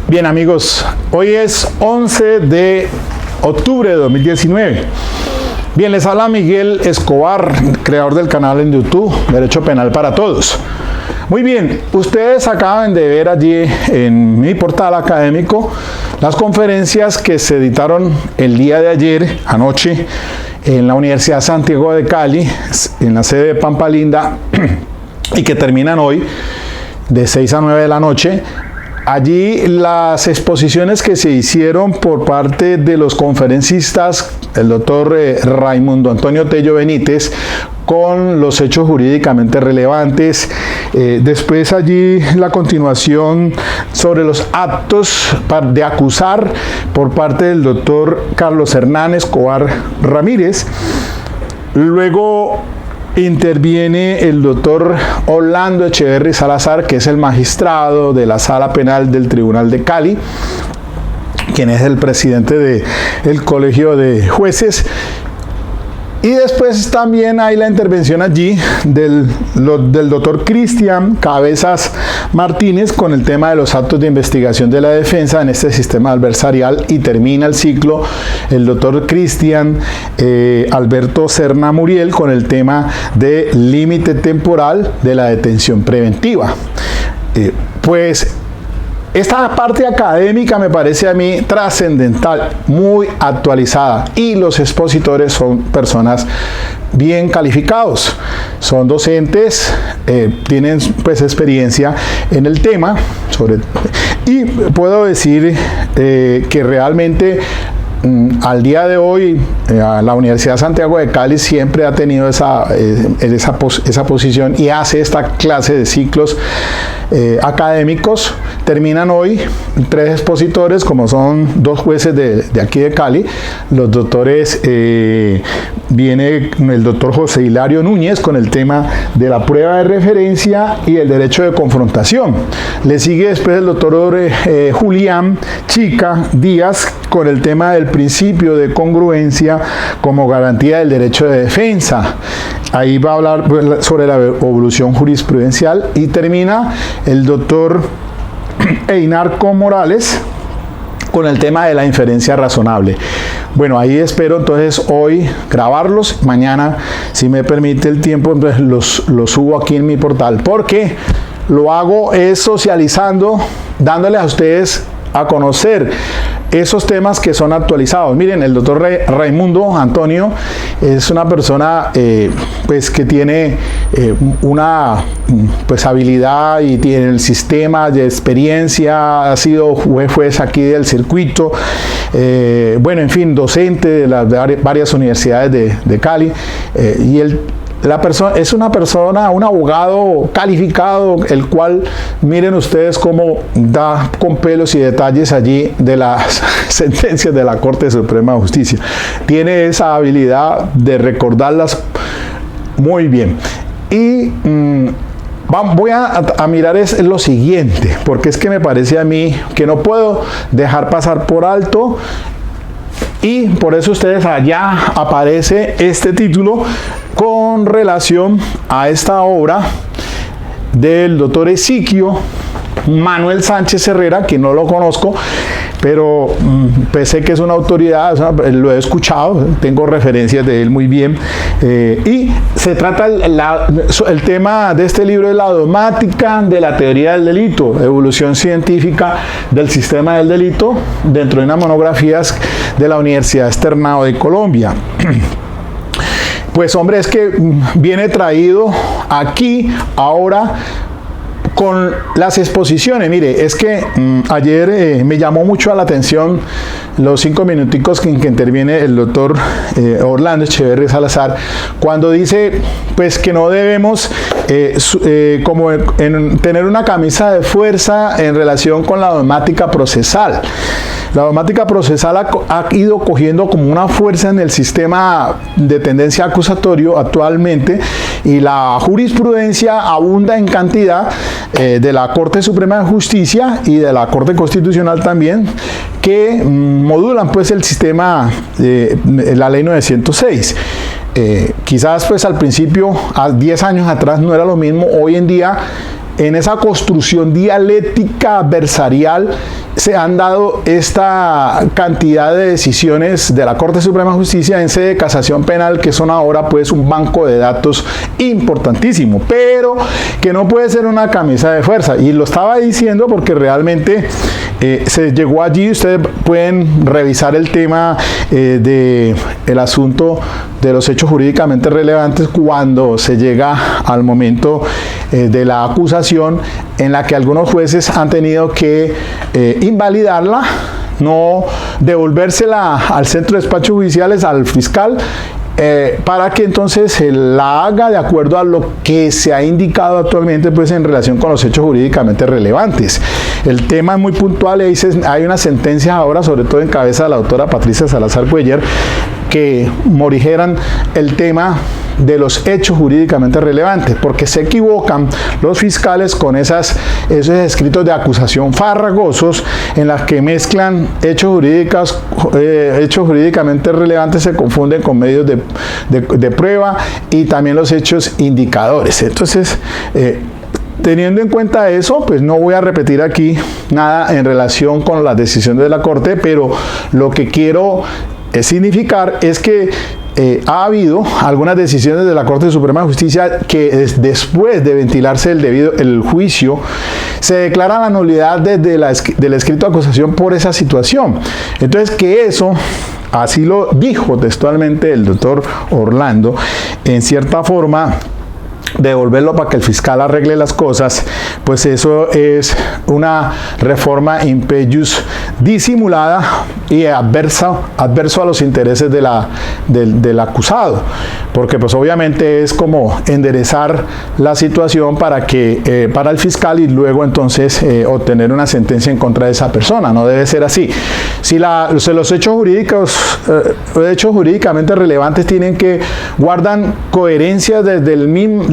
Bien amigos, hoy es 11 de octubre de 2019. Bien, les habla Miguel Escobar, creador del canal en YouTube, Derecho Penal para Todos. Muy bien, ustedes acaban de ver allí en mi portal académico las conferencias que se editaron el día de ayer, anoche, en la Universidad Santiago de Cali, en la sede de Pampa Linda, y que terminan hoy de 6 a 9 de la noche. Allí las exposiciones que se hicieron por parte de los conferencistas, el doctor Raimundo Antonio Tello Benítez, con los hechos jurídicamente relevantes. Después allí la continuación sobre los actos de acusar por parte del doctor Carlos Hernán Escobar Ramírez. Luego interviene el doctor Orlando Echeverry Salazar, que es el magistrado de la Sala Penal del Tribunal de Cali, quien es el presidente del Colegio de Jueces. Y después también hay la intervención allí del doctor Cristian Cabezas Martínez con el tema de los actos de investigación de la defensa en este sistema adversarial, y termina el ciclo el doctor Cristian Alberto Serna Muriel con el tema de límite temporal de la detención preventiva. Pues esta parte académica me parece a mí trascendental, muy actualizada, y los expositores son personas bien calificados, son docentes, tienen pues experiencia en el tema, y puedo decir que realmente al día de hoy la Universidad Santiago de Cali siempre ha tenido esa posición y hace esta clase de ciclos académicos. Terminan hoy 3 expositores, como son 2 jueces de aquí de Cali, los doctores, viene el doctor José Hilario Núñez con el tema de la prueba de referencia y el derecho de confrontación. Le sigue después el doctor Julián Chica Díaz con el tema del principio de congruencia como garantía del derecho de defensa. Ahí va a hablar sobre la evolución jurisprudencial, y termina el doctor Einarco Morales con el tema de la inferencia razonable. Bueno, ahí espero entonces hoy grabarlos. Mañana, si me permite el tiempo, entonces los subo aquí en mi portal, porque lo hago es socializando, dándoles a ustedes a conocer esos temas que son actualizados. Miren, el doctor Raimundo Antonio es una persona pues que tiene una pues habilidad y tiene el sistema de experiencia, ha sido juez aquí del circuito, bueno, en fin, docente de las varias universidades de Cali, y él es una persona, un abogado calificado, el cual, miren ustedes cómo da con pelos y detalles allí de las sentencias de la Corte Suprema de Justicia. Tiene esa habilidad de recordarlas muy bien. Y voy a mirar es lo siguiente, porque es que me parece a mí que no puedo dejar pasar por alto. Y por eso ustedes allá aparece este título con relación a esta obra del doctor Ezequiel Manuel Sánchez Herrera, que no lo conozco, pero sé que es una autoridad, lo he escuchado, tengo referencias de él muy bien, y se trata el tema de este libro es la dogmática de la teoría del delito, evolución científica del sistema del delito, dentro de unas monografías de la Universidad Externado de Colombia. Pues hombre, es que viene traído aquí ahora con las exposiciones. Mire, es que ayer me llamó mucho la atención los 5 minuticos que interviene el doctor Orlando Echeverry Salazar, cuando dice pues que no debemos tener una camisa de fuerza en relación con la dogmática procesal. La dogmática procesal ha ido cogiendo como una fuerza en el sistema de tendencia acusatorio actualmente, y la jurisprudencia abunda en cantidad de la Corte Suprema de Justicia y de la Corte Constitucional también, que modulan pues el sistema de la ley 906. Quizás pues al principio, a 10 años atrás no era lo mismo. Hoy en día en esa construcción dialéctica adversarial se han dado esta cantidad de decisiones de la Corte Suprema de Justicia en sede de casación penal, que son ahora pues un banco de datos importantísimo, pero que no puede ser una camisa de fuerza. Y lo estaba diciendo porque realmente se llegó allí. Ustedes pueden revisar el tema del asunto de los hechos jurídicamente relevantes cuando se llega al momento de la acusación, en la que algunos jueces han tenido que invalidarla, no devolvérsela al centro de despachos judiciales, al fiscal, para que entonces se la haga de acuerdo a lo que se ha indicado actualmente pues en relación con los hechos jurídicamente relevantes. El tema es muy puntual y hay una sentencia ahora, sobre todo en cabeza de la doctora Patricia Salazar Cuellar, que morigeran el tema de los hechos jurídicamente relevantes, porque se equivocan los fiscales con esos escritos de acusación farragosos en las que mezclan hechos jurídicamente relevantes, se confunden con medios de prueba y también los hechos indicadores. Entonces, teniendo en cuenta eso, pues no voy a repetir aquí nada en relación con las decisiones de la Corte, pero lo que quiero significar es que ha habido algunas decisiones de la Corte Suprema de Justicia que después de ventilarse el juicio se declara la nulidad del escrito de acusación por esa situación. Entonces, que eso, así lo dijo textualmente el doctor Orlando, en cierta forma devolverlo para que el fiscal arregle las cosas, pues eso es una reforma imperius disimulada y adverso a los intereses del acusado, porque pues obviamente es como enderezar la situación para el fiscal y luego entonces obtener una sentencia en contra de esa persona. No debe ser así. Si los hechos jurídicamente relevantes guardan coherencia desde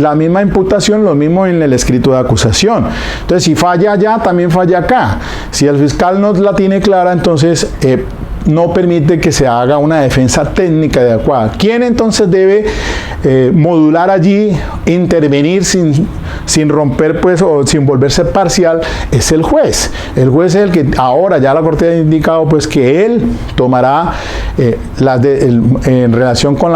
la misma imputación, lo mismo en el escrito de acusación. Entonces, si falla allá, también falla acá. Si el fiscal no la tiene clara, entonces no permite que se haga una defensa técnica adecuada. ¿Quién entonces debe modular allí, intervenir sin romper pues o sin volverse parcial? Es el juez. El juez es el que ahora ya la Corte ha indicado pues que él tomará en relación con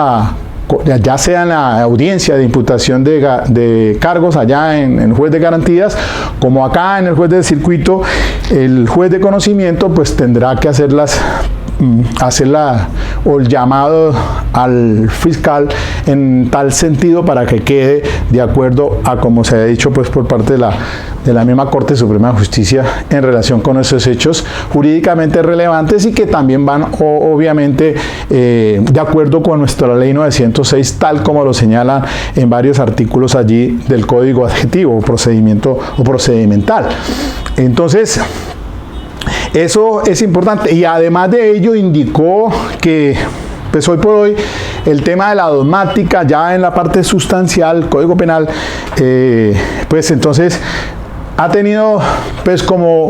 ya sea en la audiencia de imputación de cargos allá en el juez de garantías, como acá en el juez del circuito, el juez de conocimiento pues tendrá que hacer el llamado al fiscal en tal sentido para que quede de acuerdo a como se ha dicho pues por parte de la misma Corte Suprema de Justicia en relación con esos hechos jurídicamente relevantes y que también van obviamente de acuerdo con nuestra ley 906, tal como lo señala en varios artículos allí del Código Adjetivo o procedimental. Entonces, eso es importante, y además de ello indicó que pues hoy por hoy el tema de la dogmática ya en la parte sustancial, Código Penal, pues entonces ha tenido pues como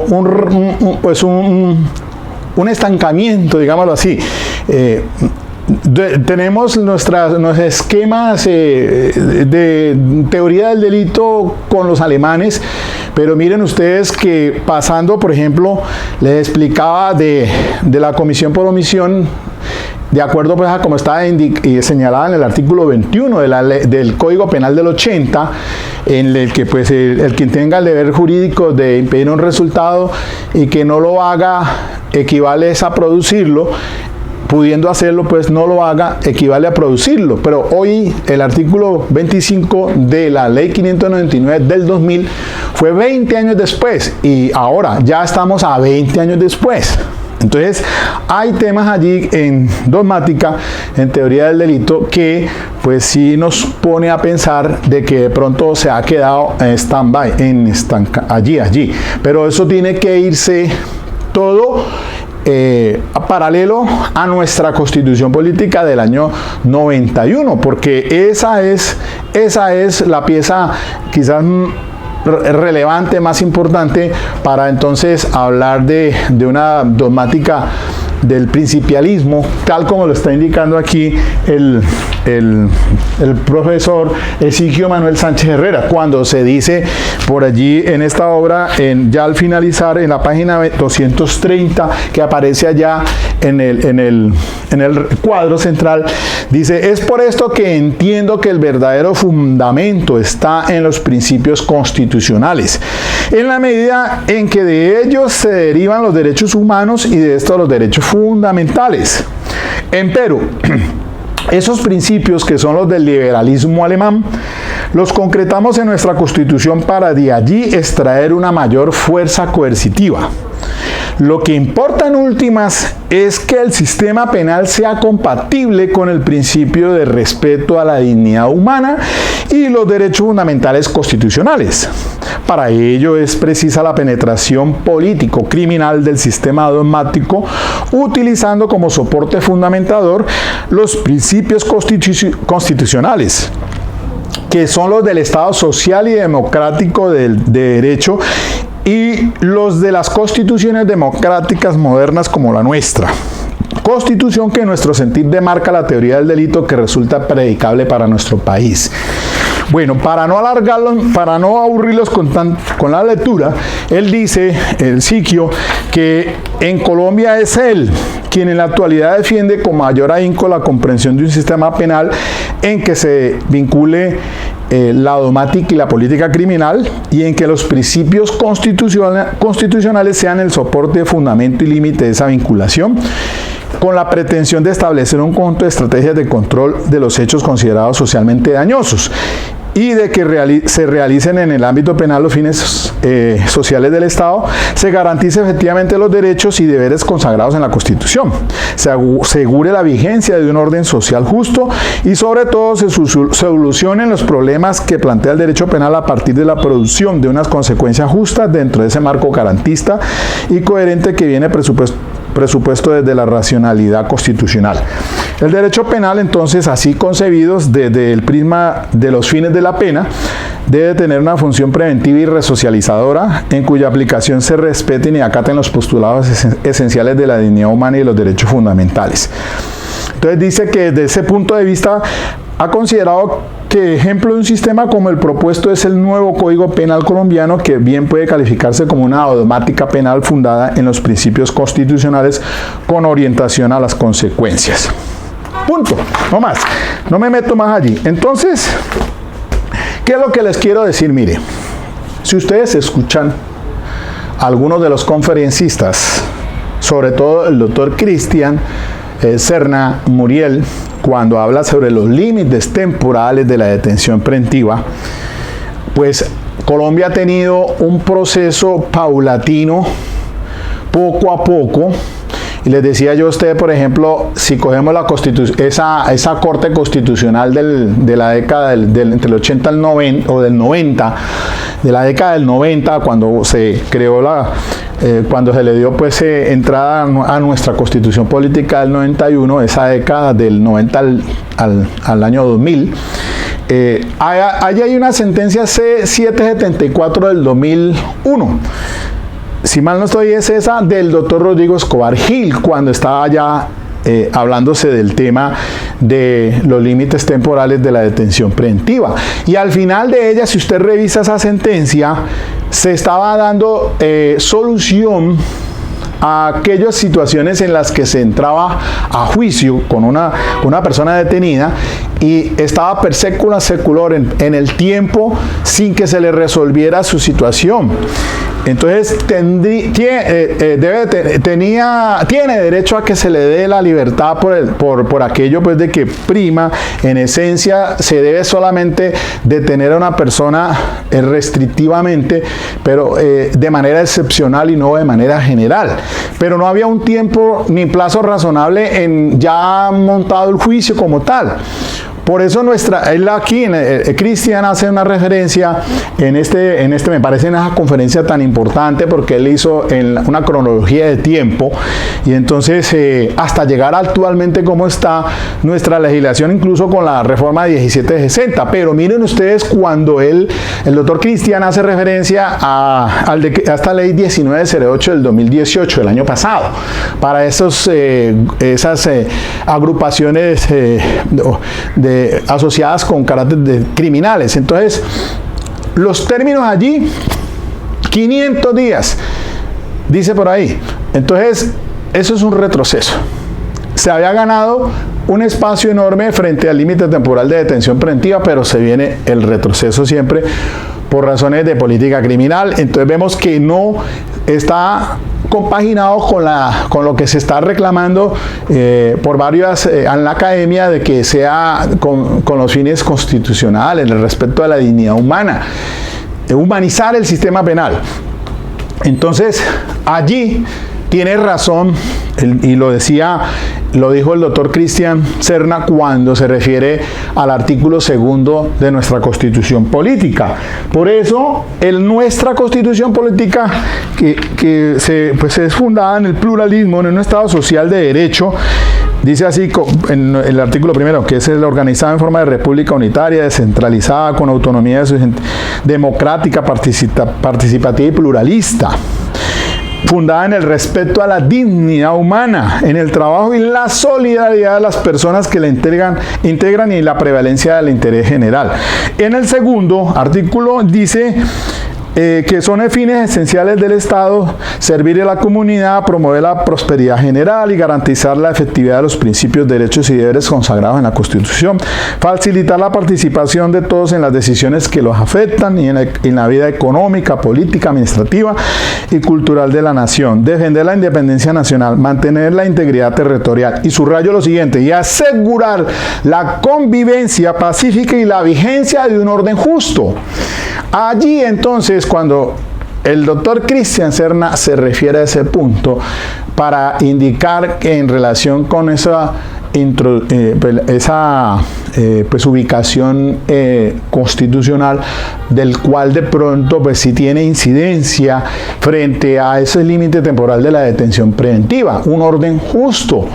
un estancamiento, digámoslo así. Tenemos nuestros esquemas de teoría del delito con los alemanes, pero miren ustedes que pasando, por ejemplo, les explicaba de la comisión por omisión, de acuerdo pues a como está señalada en el artículo 21 del Código Penal del 80, en el que pues el quien tenga el deber jurídico de impedir un resultado y que no lo haga equivale a producirlo, pudiendo hacerlo, pues no lo haga, equivale a producirlo. Pero hoy el artículo 25 de la ley 599 del 2000 fue 20 años después y ahora ya estamos a 20 años después. Entonces hay temas allí en dogmática, en teoría del delito, que pues sí nos pone a pensar de que de pronto se ha quedado en stand-by, allí. Pero eso tiene que irse todo paralelo a nuestra Constitución Política del año 91, porque esa es la pieza quizás relevante, más importante para entonces hablar de una dogmática del principialismo, tal como lo está indicando aquí el el profesor Esigio Manuel Sánchez Herrera, cuando se dice por allí en esta obra, ya al finalizar, en la página 230, que aparece allá en el cuadro central, dice: es por esto que entiendo que el verdadero fundamento está en los principios constitucionales, en la medida en que de ellos se derivan los derechos humanos y de estos los derechos fundamentales. Empero, esos principios, que son los del liberalismo alemán, los concretamos en nuestra Constitución para de allí extraer una mayor fuerza coercitiva. Lo que importa en últimas es que el sistema penal sea compatible con el principio de respeto a la dignidad humana y los derechos fundamentales constitucionales. Para ello es precisa la penetración político-criminal del sistema dogmático, utilizando como soporte fundamentador los principios constitucionales, que son los del Estado social y democrático de derecho, y los de las constituciones democráticas modernas como la nuestra. Constitución que en nuestro sentir demarca la teoría del delito que resulta predicable para nuestro país. Bueno, para no alargarlo, para no aburrirlos con la lectura, él dice, el Siquio, que en Colombia es él quien en la actualidad defiende con mayor ahínco la comprensión de un sistema penal en que se vincule la dogmática y la política criminal, y en que los principios constitucionales sean el soporte, fundamento y límite de esa vinculación, con la pretensión de establecer un conjunto de estrategias de control de los hechos considerados socialmente dañosos y de que se realicen en el ámbito penal los fines sociales del Estado, se garantice efectivamente los derechos y deberes consagrados en la Constitución, se asegure la vigencia de un orden social justo y sobre todo se solucionen los problemas que plantea el derecho penal a partir de la producción de unas consecuencias justas dentro de ese marco garantista y coherente que viene presupuesto desde la racionalidad constitucional. El derecho penal, entonces, así concebidos desde el prisma de los fines de la pena, debe tener una función preventiva y resocializadora, en cuya aplicación se respeten y acaten los postulados esenciales de la dignidad humana y los derechos fundamentales. Entonces dice que desde ese punto de vista ha considerado que ejemplo de un sistema como el propuesto es el nuevo Código Penal colombiano, que bien puede calificarse como una dogmática penal fundada en los principios constitucionales con orientación a las consecuencias. Punto, no más, no me meto más allí. Entonces, ¿qué es lo que les quiero decir? Mire, si ustedes escuchan a algunos de los conferencistas, sobre todo el doctor Cristian Serna Muriel, cuando habla sobre los límites temporales de la detención preventiva, pues Colombia ha tenido un proceso paulatino, poco a poco. Y les decía yo a ustedes, por ejemplo, si cogemos esa corte constitucional de la década entre el 80 al 90, o del 90, de la década del 90, cuando se creó cuando se le dio pues entrada a nuestra constitución política del 91, esa década del 90 al año 2000, ahí hay una sentencia C774 del 2001. Si mal no estoy, es esa del doctor Rodrigo Escobar Gil, cuando estaba ya hablándose del tema de los límites temporales de la detención preventiva. Y al final de ella, si usted revisa esa sentencia, se estaba dando solución a aquellas situaciones en las que se entraba a juicio con una persona detenida y estaba per secula seculor en el tiempo sin que se le resolviera su situación. Entonces tiene derecho a que se le dé la libertad por aquello pues de que prima, en esencia se debe solamente detener a una persona restrictivamente, pero de manera excepcional y no de manera general. Pero no había un tiempo ni plazo razonable en ya montado el juicio como tal. Por eso él aquí, Cristian hace una referencia en me parece en esa conferencia tan importante, porque él hizo una cronología de tiempo, y entonces hasta llegar actualmente cómo está nuestra legislación, incluso con la reforma de 1760. Pero miren ustedes, cuando el doctor Cristian hace referencia a esta ley 1908 del 2018, el año pasado, para esas agrupaciones asociadas con carácter de criminales. Entonces, los términos allí, 500 días, dice por ahí. Entonces, eso es un retroceso. Se había ganado un espacio enorme frente al límite temporal de detención preventiva, pero se viene el retroceso siempre por razones de política criminal. Entonces vemos que no está compaginado con lo que se está reclamando por varias en la academia, de que sea con los fines constitucionales, el respeto a la dignidad humana, de humanizar el sistema penal. Entonces, allí tiene razón, y lo dijo el doctor Cristian Serna cuando se refiere al artículo 2 de nuestra Constitución Política. Por eso, nuestra Constitución Política, que es fundada en el pluralismo, en un Estado social de derecho, dice así en el artículo 1, que es el organizado en forma de república unitaria, descentralizada, con autonomía democrática, participativa y pluralista, fundada en el respeto a la dignidad humana, en el trabajo y la solidaridad de las personas que la integran y la prevalencia del interés general. En el segundo artículo dice que son fines esenciales del Estado: servir a la comunidad, promover la prosperidad general y garantizar la efectividad de los principios, derechos y deberes consagrados en la Constitución, facilitar la participación de todos en las decisiones que los afectan y en la vida económica, política, administrativa y cultural de la nación, defender la independencia nacional, mantener la integridad territorial, y subrayo lo siguiente, y asegurar la convivencia pacífica y la vigencia de un orden justo. Allí entonces, cuando el doctor Cristian Serna se refiere a ese punto para indicar que en relación con esa ubicación constitucional, del cual de pronto pues sí tiene incidencia frente a ese límite temporal de la detención preventiva, un orden justo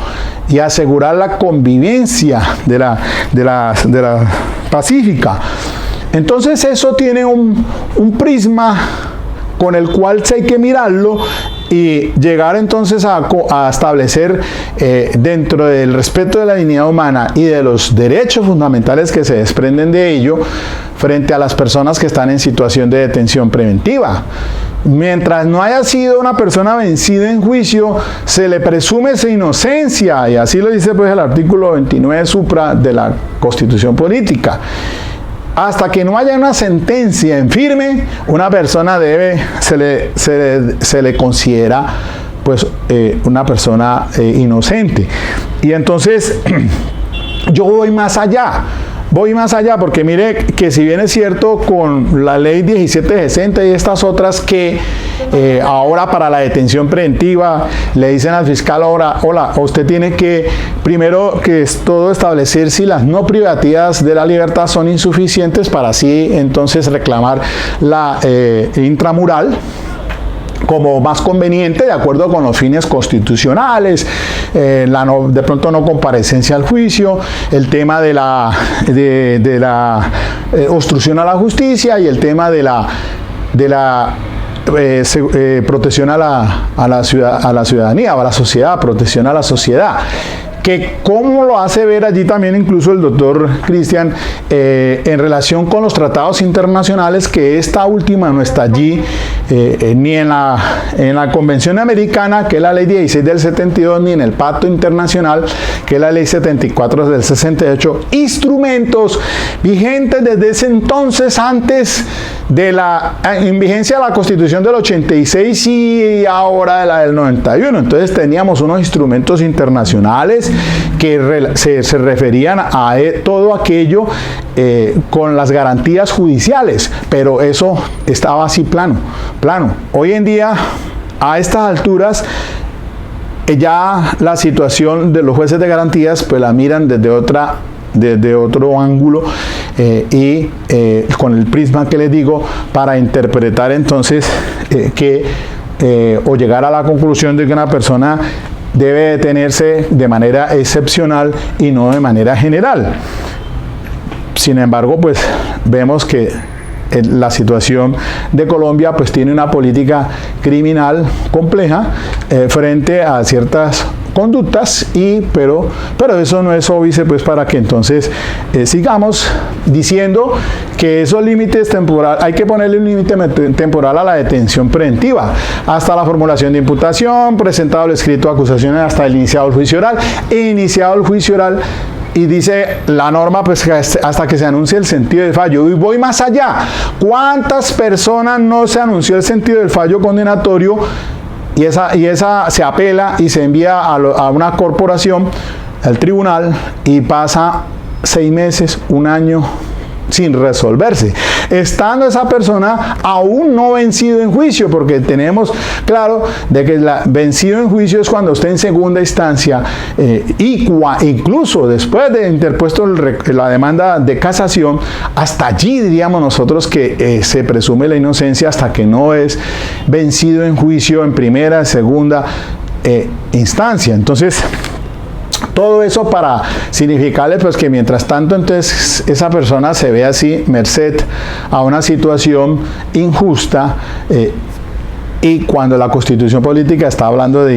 y asegurar la convivencia de la pacífica. Entonces eso tiene un prisma con el cual hay que mirarlo y llegar entonces a establecer dentro del respeto de la dignidad humana y de los derechos fundamentales que se desprenden de ello, frente a las personas que están en situación de detención preventiva. Mientras no haya sido una persona vencida en juicio, se le presume su inocencia, y así lo dice pues el artículo 29 supra de la Constitución Política. Hasta que no haya una sentencia en firme, una persona se le considera pues una persona inocente. Y entonces yo voy más allá, porque mire que si bien es cierto con la ley 1760 y estas otras que ahora para la detención preventiva le dicen al fiscal: hola, usted tiene que primero que es todo establecer si las no privativas de la libertad son insuficientes para así entonces reclamar la intramural como más conveniente, de acuerdo con los fines constitucionales, de pronto no comparecencia al juicio, el tema de la obstrucción a la justicia y el tema de la protección a la ciudadanía o a la sociedad, protección a la sociedad. Que como lo hace ver allí también incluso el doctor Cristian en relación con los tratados internacionales, que esta última no está allí ni en la Convención Americana, que es la ley 16 del 72, ni en el Pacto Internacional, que es la ley 74 del 68, instrumentos vigentes desde ese entonces, antes de en vigencia de la Constitución del 86 y ahora de la del 91. Entonces teníamos unos instrumentos internacionales que se referían a todo aquello con las garantías judiciales, pero eso estaba así plano. Hoy en día, a estas alturas, ya la situación de los jueces de garantías pues la miran desde otra desde otro ángulo y con el prisma que les digo, para interpretar entonces o llegar a la conclusión de que una persona debe detenerse de manera excepcional y no de manera general. Sin embargo, pues vemos que la situación de Colombia pues tiene una política criminal compleja frente a ciertas conductas, pero eso no es óbice pues para que entonces sigamos diciendo que esos límites temporales, hay que ponerle un límite temporal a la detención preventiva, hasta la formulación de imputación, presentado el escrito de acusaciones, hasta el iniciado el juicio oral, y dice la norma pues hasta que se anuncie el sentido del fallo. Y voy más allá, ¿cuántas personas no se anunció el sentido del fallo condenatorio y esa se apela y se envía a una corporación, al tribunal, y pasa 6 meses, 1 año sin resolverse, estando esa persona aún no vencido en juicio? Porque tenemos claro de que vencido en juicio es cuando esté en segunda instancia incluso después de interpuesto la demanda de casación, hasta allí diríamos nosotros que se presume la inocencia hasta que no es vencido en juicio en primera, segunda instancia. Entonces, todo eso para significarle pues que mientras tanto entonces esa persona se ve así merced a una situación injusta, y cuando la Constitución política está hablando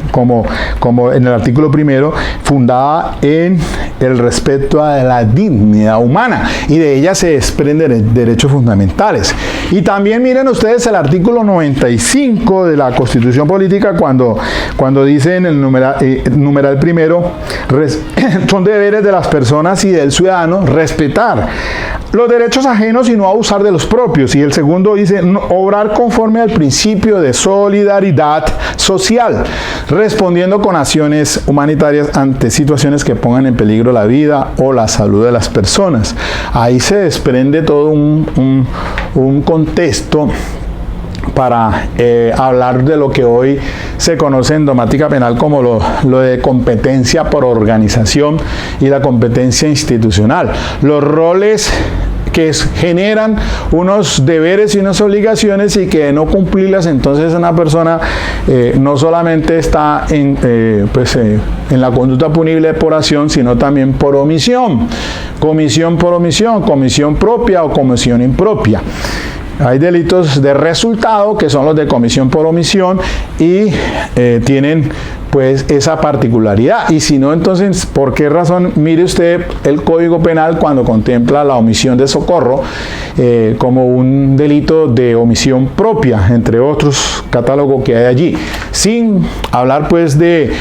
como en el artículo 1, fundada en el respeto a la dignidad humana, y de ella se desprenden derechos fundamentales. Y también miren ustedes el artículo 95 de la Constitución política cuando dice en el numeral 1, son deberes de las personas y del ciudadano respetar los derechos ajenos y no abusar de los propios. Y el segundo dice obrar conforme al principio de solidaridad social, respondiendo con acciones humanitarias ante situaciones que pongan en peligro la vida o la salud de las personas. Ahí se desprende todo un contexto para hablar de lo que hoy se conoce en dogmática penal como lo de competencia por organización y la competencia institucional. Los roles que generan unos deberes y unas obligaciones, y que de no cumplirlas entonces una persona no solamente está en la conducta punible por acción, sino también por omisión, comisión por omisión, comisión propia o comisión impropia. Hay delitos de resultado que son los de comisión por omisión y tienen pues esa particularidad. Y si no, entonces, ¿por qué razón? Mire usted el Código Penal cuando contempla la omisión de socorro como un delito de omisión propia, entre otros catálogos que hay allí, sin hablar pues de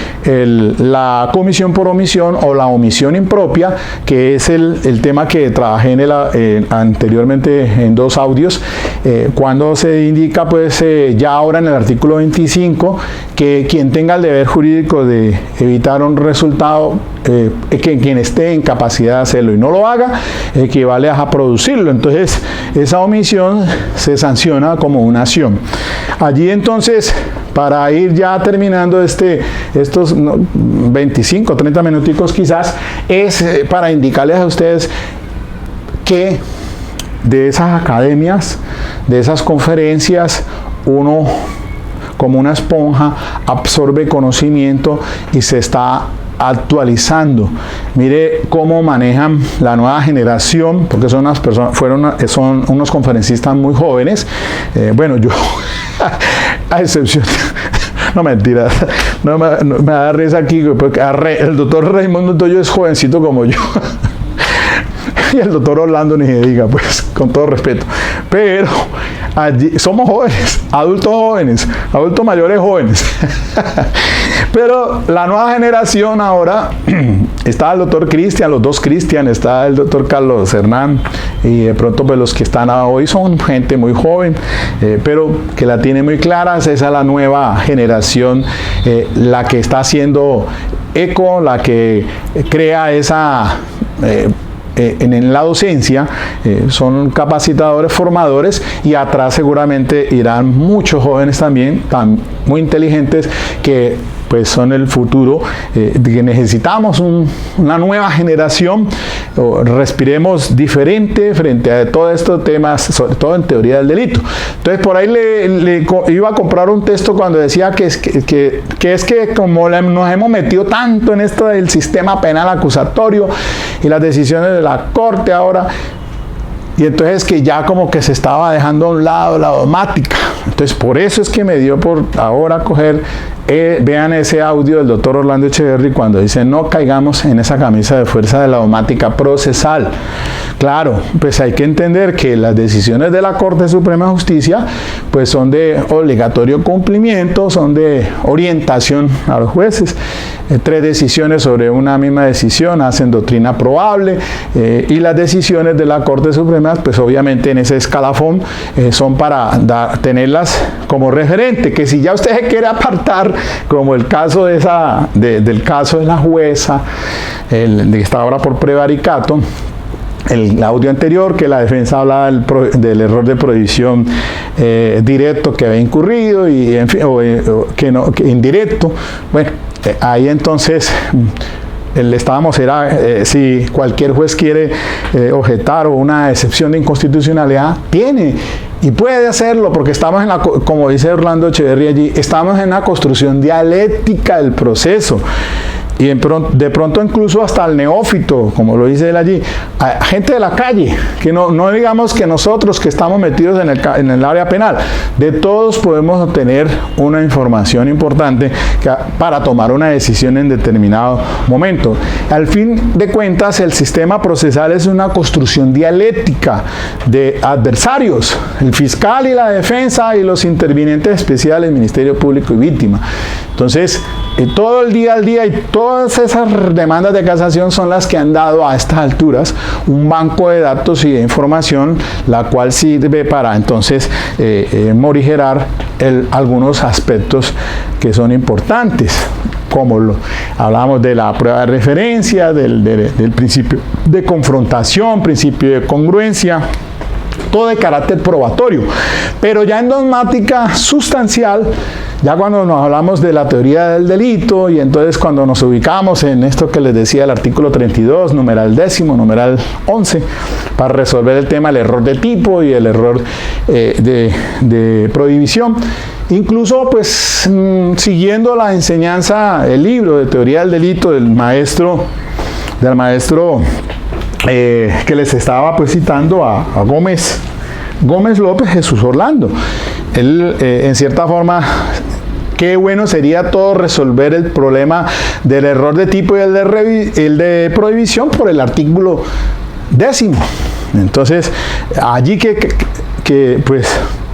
la comisión por omisión o la omisión impropia, que es el tema que trabajé anteriormente en 2 audios, cuando se indica pues ya ahora en el artículo 25 que quien tenga el deber jurídico de evitar un resultado, que quien esté en capacidad de hacerlo y no lo haga, equivale a producirlo. Entonces esa omisión se sanciona como una acción. Allí entonces, para ir ya terminando estos 25, 30 minuticos quizás, es para indicarles a ustedes que de esas academias, de esas conferencias, uno como una esponja absorbe conocimiento y se está actualizando. Mire cómo manejan la nueva generación, porque son unas personas, son unos conferencistas muy jóvenes. Bueno, yo a excepción, no mentira, no me da risa aquí, porque el doctor Raimundo Toyo es jovencito como yo. Y el doctor Orlando ni se diga, pues, con todo respeto. Pero allí somos jóvenes, adultos mayores jóvenes. Pero la nueva generación ahora, está el doctor Cristian, los 2 Cristian, está el doctor Carlos Hernán, y de pronto pues los que están hoy son gente muy joven, pero que la tiene muy clara. Esa es la nueva generación, la que está haciendo eco, la que crea en la docencia, son capacitadores, formadores, y atrás seguramente irán muchos jóvenes también, muy inteligentes, que pues son el futuro, que necesitamos una nueva generación, respiremos diferente frente a todos estos temas, sobre todo en teoría del delito. Entonces por ahí le iba a comprar un texto cuando decía que es que como nos hemos metido tanto en esto del sistema penal acusatorio y las decisiones de la Corte ahora, y entonces que ya como que se estaba dejando a un lado la dogmática. Entonces por eso es que me dio por ahora coger, vean ese audio del doctor Orlando Echeverry cuando dice: no caigamos en esa camisa de fuerza de la dogmática procesal. Claro, pues hay que entender que las decisiones de la Corte Suprema de Justicia pues son de obligatorio cumplimiento, son de orientación a los jueces. 3 decisiones sobre una misma decisión hacen doctrina probable, y las decisiones de la Corte Suprema pues obviamente en ese escalafón son para tenerlas como referente, que si ya usted se quiere apartar, como el caso del caso de la jueza, de que está ahora por prevaricato, el audio anterior, que la defensa hablaba del error de prohibición directo que había incurrido, y en fin, que indirecto. Bueno, ahí entonces si cualquier juez quiere objetar o una excepción de inconstitucionalidad, tiene y puede hacerlo, porque estamos como dice Orlando Echeverry allí, estamos en una construcción dialéctica del proceso. Y de pronto incluso hasta el neófito, como lo dice él allí, gente de la calle, que no digamos que nosotros que estamos metidos en el área penal, de todos podemos obtener una información importante para tomar una decisión en determinado momento. Al fin de cuentas, el sistema procesal es una construcción dialéctica de adversarios, el fiscal y la defensa y los intervinientes especiales, Ministerio Público y víctima. Entonces, todo el día al día y todas esas demandas de casación son las que han dado a estas alturas un banco de datos y de información, la cual sirve para entonces morigerar algunos aspectos que son importantes, como hablamos de la prueba de referencia, del principio de confrontación, principio de congruencia, todo de carácter probatorio. Pero ya en dogmática sustancial, ya cuando nos hablamos de la teoría del delito, y entonces cuando nos ubicamos en esto que les decía el artículo 32, numeral 10, numeral 11, para resolver el tema del error de tipo y el error de prohibición, incluso pues siguiendo la enseñanza, el libro de teoría del delito del maestro que les estaba pues citando a Gómez López, Jesús Orlando. Él, en cierta forma, qué bueno sería todo resolver el problema del error de tipo y el de prohibición por el artículo 10. Entonces, allí que pues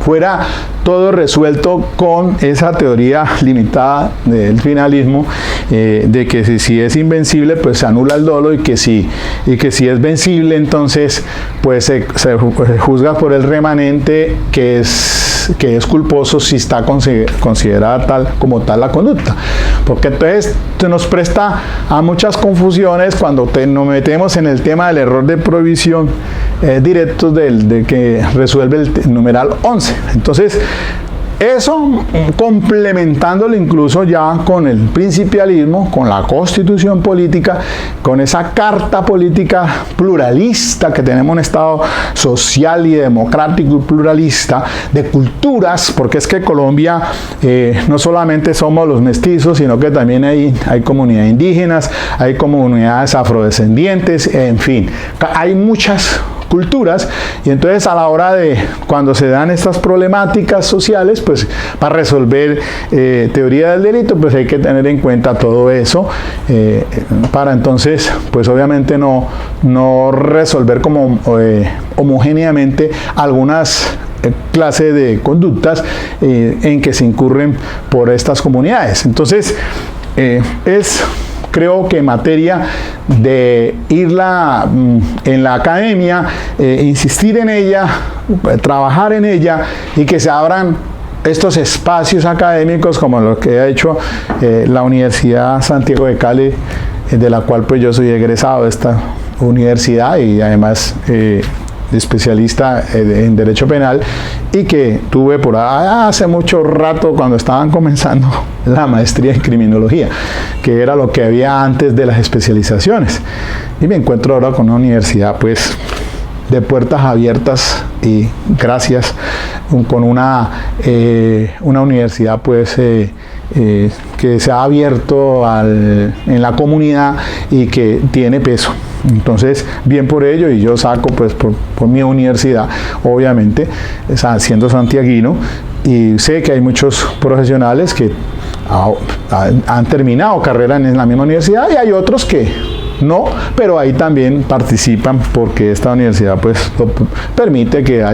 fuera todo resuelto con esa teoría limitada del finalismo, de que si es invencible pues se anula el dolo, y que si es vencible entonces pues se juzga por el remanente que es culposo si está considerada como tal la conducta, porque entonces se nos presta a muchas confusiones cuando nos metemos en el tema del error de prohibición directo de que resuelve el numeral 11. Entonces eso complementándolo incluso ya con el principialismo, con la constitución política, con esa carta política pluralista que tenemos, un Estado social y democrático y pluralista de culturas, porque es que Colombia no solamente somos los mestizos, sino que también hay comunidades indígenas, hay comunidades afrodescendientes, en fin, hay muchas culturas, y entonces a la hora de cuando se dan estas problemáticas sociales, pues para resolver teoría del delito, pues hay que tener en cuenta todo eso, para entonces pues obviamente no resolver como homogéneamente algunas clases de conductas en que se incurren por estas comunidades. Entonces creo que en materia de irla en la academia, insistir en ella, trabajar en ella, y que se abran estos espacios académicos como lo que ha hecho la Universidad Santiago de Cali, de la cual pues yo soy egresado de esta universidad y además especialista en Derecho Penal, y que tuve por hace mucho rato cuando estaban comenzando la maestría en Criminología, que era lo que había antes de las especializaciones. Y me encuentro ahora con una universidad pues de puertas abiertas, y gracias, con una universidad pues que se ha abierto en la comunidad y que tiene peso. Entonces, bien por ello, y yo saco pues por mi universidad, obviamente, siendo santiaguino, y sé que hay muchos profesionales que han terminado carrera en la misma universidad, y hay otros que no, pero ahí también participan, porque esta universidad pues permite que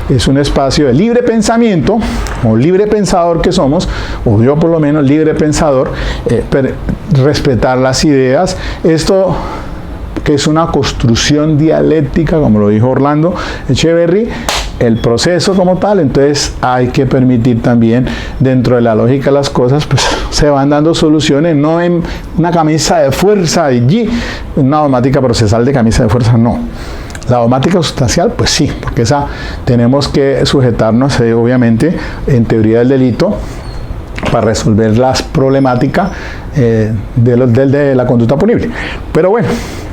es un espacio de libre pensamiento, o libre pensador que somos, o yo por lo menos libre pensador, respetar las ideas, esto que es una construcción dialéctica, como lo dijo Orlando Echeverry, el proceso como tal. Entonces hay que permitir también, dentro de la lógica de las cosas, pues se van dando soluciones, no en una camisa de fuerza, una dogmática procesal de camisa de fuerza, no. La dogmática sustancial, pues sí, porque esa tenemos que sujetarnos, obviamente, en teoría del delito, para resolver las problemáticas de la conducta punible. Pero bueno,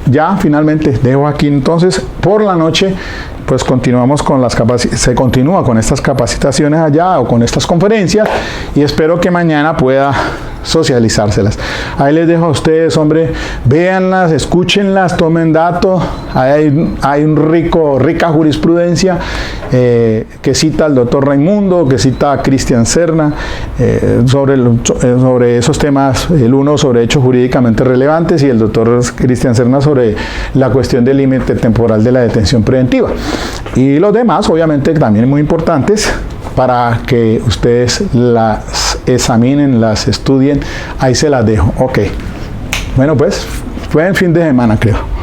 ya finalmente dejo aquí entonces. Por la noche pues se continúa con estas capacitaciones allá, o con estas conferencias, y espero que mañana pueda socializárselas. Ahí les dejo a ustedes, hombre, véanlas, escúchenlas, tomen datos. Hay rica jurisprudencia que cita al doctor Raimundo, que cita a Cristian Serna sobre esos temas, el uno sobre hechos jurídicamente relevantes y el doctor Cristian Serna sobre la cuestión del límite temporal de la detención preventiva. Y los demás, obviamente, también muy importantes, para que ustedes las examinen, las estudien. Ahí se las dejo. Ok. Bueno, pues, buen fin de semana, creo.